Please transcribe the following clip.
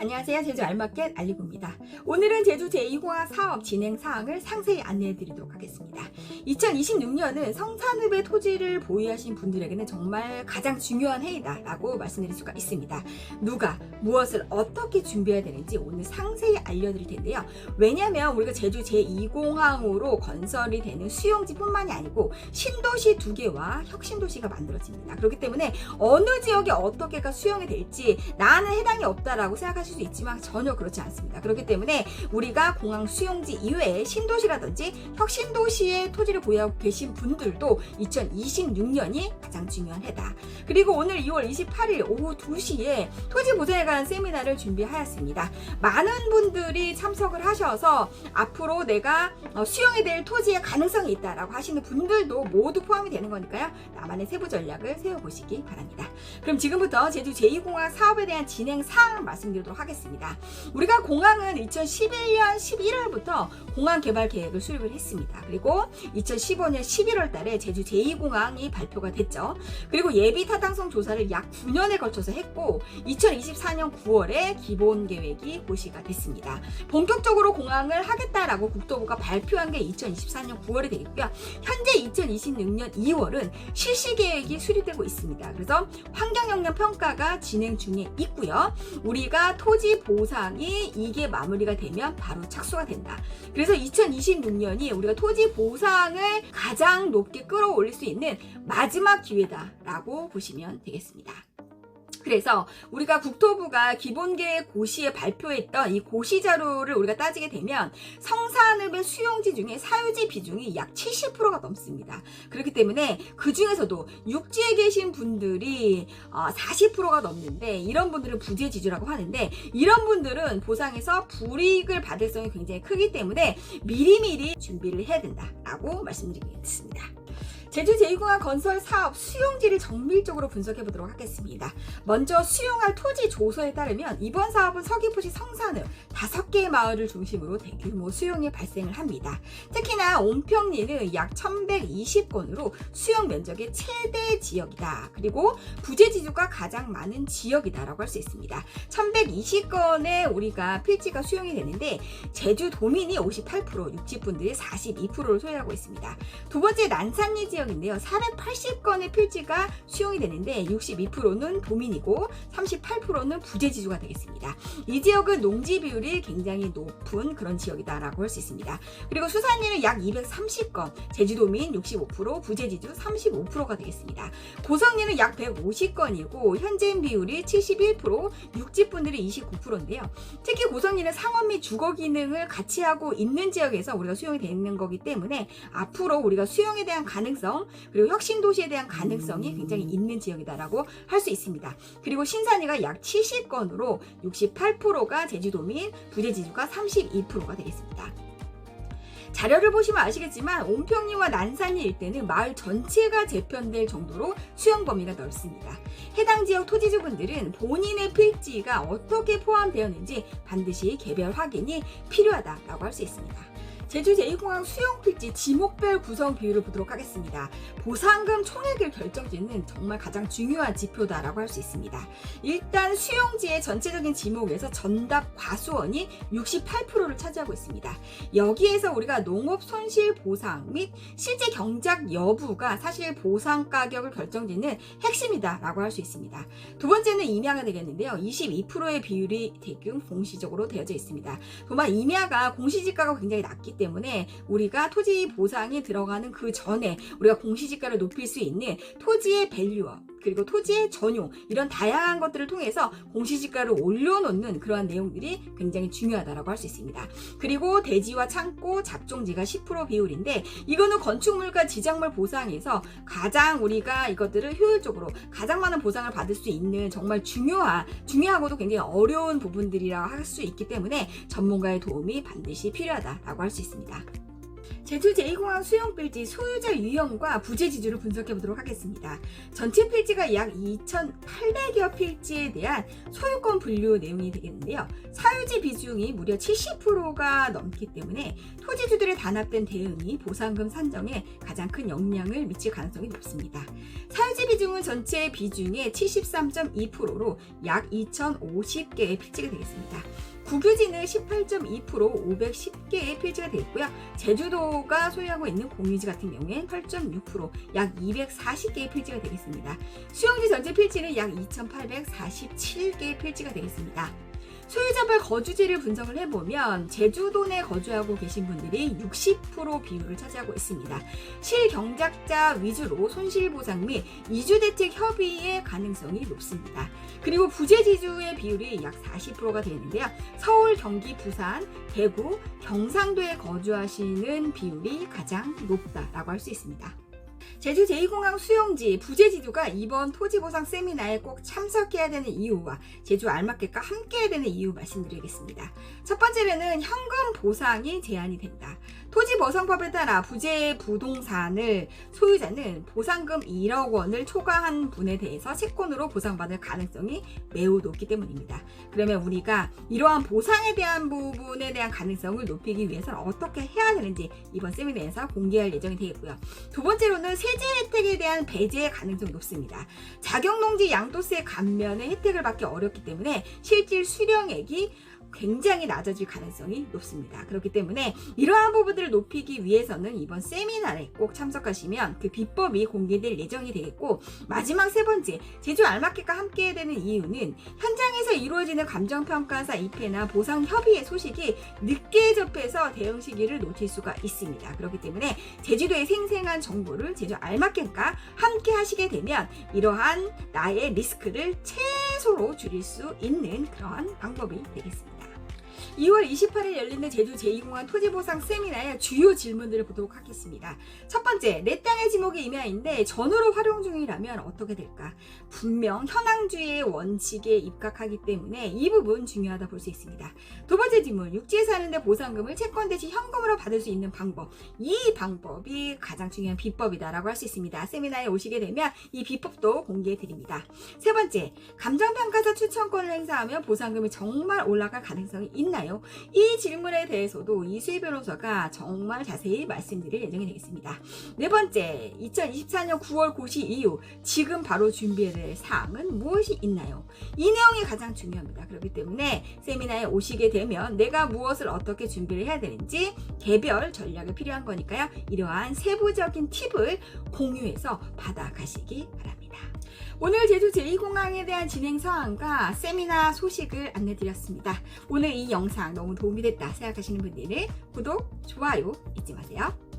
안녕하세요. 제주 알마켓 알리고입니다. 오늘은 제주 제2공항 사업 진행 사항을 상세히 안내해 드리도록 하겠습니다. 2026년은 성산읍의 토지를 보유하신 분들에게는 정말 가장 중요한 해이다라고 말씀드릴 수가 있습니다. 누가 무엇을 어떻게 준비해야 되는지 오늘 상세히 알려드릴 텐데요. 왜냐하면 우리가 제주 제2공항으로 건설이 되는 수용지뿐만이 아니고 신도시 2개와 혁신도시가 만들어집니다. 그렇기 때문에 어느 지역에 어떻게가 수용이 될지 나는 해당이 없다라고 생각하실 수 있지만 전혀 그렇지 않습니다. 그렇기 때문에 우리가 공항 수용지 이외에 신도시라든지 혁신도시의 토지를 보유하고 계신 분들도 2026년이 가장 중요한 해다. 그리고 오늘 2월 28일 오후 2시에 토지 보전에 관한 세미나를 준비하였습니다. 많은 분들이 참석을 하셔서 앞으로 내가 수용이 될 토지의 가능성이 있다라고 하시는 분들도 모두 포함이 되는 거니까요. 나만의 세부 전략을 세워보시기 바랍니다. 그럼 지금부터 제주 제2공항 사업에 대한 진행 사항을 말씀드리도록 하겠습니다. 우리가 공항은 2011년 11월부터 공항 개발 계획을 수립을 했습니다. 그리고 2015년 11월 달에 제주 제2공항이 발표가 됐죠. 그리고 예비 타당성 조사를 약 9년에 걸쳐서 했고 2024년 9월에 기본 계획이 고시가 됐습니다. 본격적으로 공항을 하겠다라고 국토부가 발표한 게 2024년 9월이 되겠고요. 현재 2026년 2월은 실시 계획이 수립되고 있습니다. 그래서 환경영향 평가가 진행 중에 있고요. 우리가 토지 보상이 이게 마무리가 되면 바로 착수가 된다. 그래서 2026년이 우리가 토지 보상을 가장 높게 끌어올릴 수 있는 마지막 기회다라고 보시면 되겠습니다. 그래서 우리가 국토부가 기본계획 고시에 발표했던 이 고시 자료를 우리가 따지게 되면 성산읍의 수용지 중에 사유지 비중이 약 70%가 넘습니다. 그렇기 때문에 그 중에서도 육지에 계신 분들이 40%가 넘는데 이런 분들은 부재지주라고 하는데 이런 분들은 보상에서 불이익을 받을 성이 굉장히 크기 때문에 미리미리 준비를 해야 된다라고 말씀드리겠습니다. 제주 제2공항 건설 사업 수용지를 정밀적으로 분석해 보도록 하겠습니다. 먼저 수용할 토지 조서에 따르면 이번 사업은 서귀포시 성산읍 5개의 마을을 중심으로 대규모 수용이 발생을 합니다. 특히나 온평리는 약 1120건으로 수용 면적의 최대 지역이다. 그리고 부재지주가 가장 많은 지역이다라고 할 수 있습니다. 1120건의 우리가 필지가 수용이 되는데 제주도민이 58%, 육지분들이 42%를 소유하고 있습니다. 두 번째 난산리 지역 인데요. 480건의 필지가 수용이 되는데 62%는 도민이고 38%는 부재지주가 되겠습니다. 이 지역은 농지 비율이 굉장히 높은 그런 지역이다라고 할 수 있습니다. 그리고 수산리는 약 230건, 제주도민 65%, 부재지주 35%가 되겠습니다. 고성리는 약 150건이고 현재인 비율이 71%, 육지분들이 29%인데요. 특히 고성리는 상업 및 주거 기능을 같이 하고 있는 지역에서 우리가 수용이 되는 거기 때문에 앞으로 우리가 수용에 대한 가능성 그리고 혁신도시에 대한 가능성이 굉장히 있는 지역이다라고 할 수 있습니다. 그리고 신산리가 약 70건으로 68%가 제주도민, 부재지주가 32%가 되겠습니다. 자료를 보시면 아시겠지만 온평리와 난산리 일대는 마을 전체가 재편될 정도로 수용 범위가 넓습니다. 해당 지역 토지주분들은 본인의 필지가 어떻게 포함되었는지 반드시 개별 확인이 필요하다라고 할 수 있습니다. 제주 제2공항 수용 필지 지목별 구성 비율을 보도록 하겠습니다. 보상금 총액을 결정짓는 정말 가장 중요한 지표다라고 할 수 있습니다. 일단 수용지의 전체적인 지목에서 전답 과수원이 68%를 차지하고 있습니다. 여기에서 우리가 농업 손실 보상 및 실제 경작 여부가 사실 보상 가격을 결정짓는 핵심이다라고 할 수 있습니다. 두 번째는 임야가 되겠는데요. 22%의 비율이 대금 공시적으로 되어져 있습니다. 도만 임야가 공시지가가 굉장히 낮기 때문에 우리가 토지 보상이 들어가는 그 전에 우리가 공시지가를 높일 수 있는 토지의 밸류업 그리고 토지의 전용 이런 다양한 것들을 통해서 공시지가를 올려놓는 그러한 내용들이 굉장히 중요하다고 할 수 있습니다. 그리고 대지와 창고, 잡종지가 10% 비율인데 이거는 건축물과 지작물 보상에서 가장 우리가 이것들을 효율적으로 가장 많은 보상을 받을 수 있는 정말 중요하고도 굉장히 어려운 부분들이라 할 수 있기 때문에 전문가의 도움이 반드시 필요하다고 할 수 있습니다. 제주 제2공항 수용 필지 소유자 유형과 부재 지주를 분석해 보도록 하겠습니다. 전체 필지가 약 2,800여 필지에 대한 소유권 분류 내용이 되겠는데요. 사유지 비중이 무려 70%가 넘기 때문에 토지주들의 단합된 대응이 보상금 산정에 가장 큰 영향을 미칠 가능성이 높습니다. 사유지 비중은 전체 비중의 73.2%로 약 2,050개의 필지가 되겠습니다. 국유지는 18.2% 510개의 필지가 되어 있고요. 제주도가 소유하고 있는 공유지 같은 경우엔 8.6% 약 240개의 필지가 되겠습니다. 수용지 전체 필지는 약 2,847개의 필지가 되겠습니다. 소유자별 거주지를 분석을 해보면 제주도 내 거주하고 계신 분들이 60% 비율을 차지하고 있습니다. 실경작자 위주로 손실보상 및 이주대책 협의의 가능성이 높습니다. 그리고 부재지주의 비율이 약 40%가 되는데요. 서울, 경기, 부산, 대구, 경상도에 거주하시는 비율이 가장 높다라고 할 수 있습니다. 제주 제2공항 수용지 부재지주가 이번 토지보상 세미나에 꼭 참석해야 되는 이유와 제주 알마켓과 함께해야 되는 이유 말씀드리겠습니다. 첫 번째로는 현금 보상이 제한이 된다. 토지보상법에 따라 부재 부동산을 소유자는 보상금 1억 원을 초과한 분에 대해서 채권으로 보상받을 가능성이 매우 높기 때문입니다. 그러면 우리가 이러한 보상에 대한 부분에 대한 가능성을 높이기 위해서는 어떻게 해야 되는지 이번 세미나에서 공개할 예정이 되겠고요. 두 번째로는 세제 혜택에 대한 배제의 가능성이 높습니다. 자격농지 양도세 감면의 혜택을 받기 어렵기 때문에 실질 수령액이 굉장히 낮아질 가능성이 높습니다. 그렇기 때문에 이러한 부분들을 높이기 위해서는 이번 세미나에 꼭 참석하시면 그 비법이 공개될 예정이 되겠고, 마지막 세 번째, 제주 알마켓과 함께 되는 이유는 현장에서 이루어지는 감정평가사 입회나 보상협의회 소식이 늦게 접해서 대응 시기를 놓칠 수가 있습니다. 그렇기 때문에 제주도의 생생한 정보를 제주 알마켓과 함께 하시게 되면 이러한 나의 리스크를 최소로 줄일 수 있는 그러한 방법이 되겠습니다. 2월 28일 열리는 제주 제2공항 토지보상 세미나의 주요 질문들을 보도록 하겠습니다. 첫 번째, 내 땅의 지목이 임야인데 전으로 활용 중이라면 어떻게 될까? 분명 현황주의의 원칙에 입각하기 때문에 이 부분 중요하다 볼 수 있습니다. 두 번째 질문, 육지에 사는데 보상금을 채권 대신 현금으로 받을 수 있는 방법. 이 방법이 가장 중요한 비법이다라고 할 수 있습니다. 세미나에 오시게 되면 이 비법도 공개해 드립니다. 세 번째, 감정평가사 추천권을 행사하면 보상금이 정말 올라갈 가능성이 있나요? 이 질문에 대해서도 이수희 변호사가 정말 자세히 말씀드릴 예정이 되겠습니다. 네 번째, 2024년 9월 고시 이후 지금 바로 준비해야 될 사항은 무엇이 있나요? 이 내용이 가장 중요합니다. 그렇기 때문에 세미나에 오시게 되면 내가 무엇을 어떻게 준비를 해야 되는지 개별 전략이 필요한 거니까요. 이러한 세부적인 팁을 공유해서 받아가시기 바랍니다. 오늘 제주 제2공항에 대한 진행 상황과 세미나 소식을 안내드렸습니다. 오늘 이 영상 너무 도움이 됐다 생각하시는 분들은 구독, 좋아요 잊지 마세요.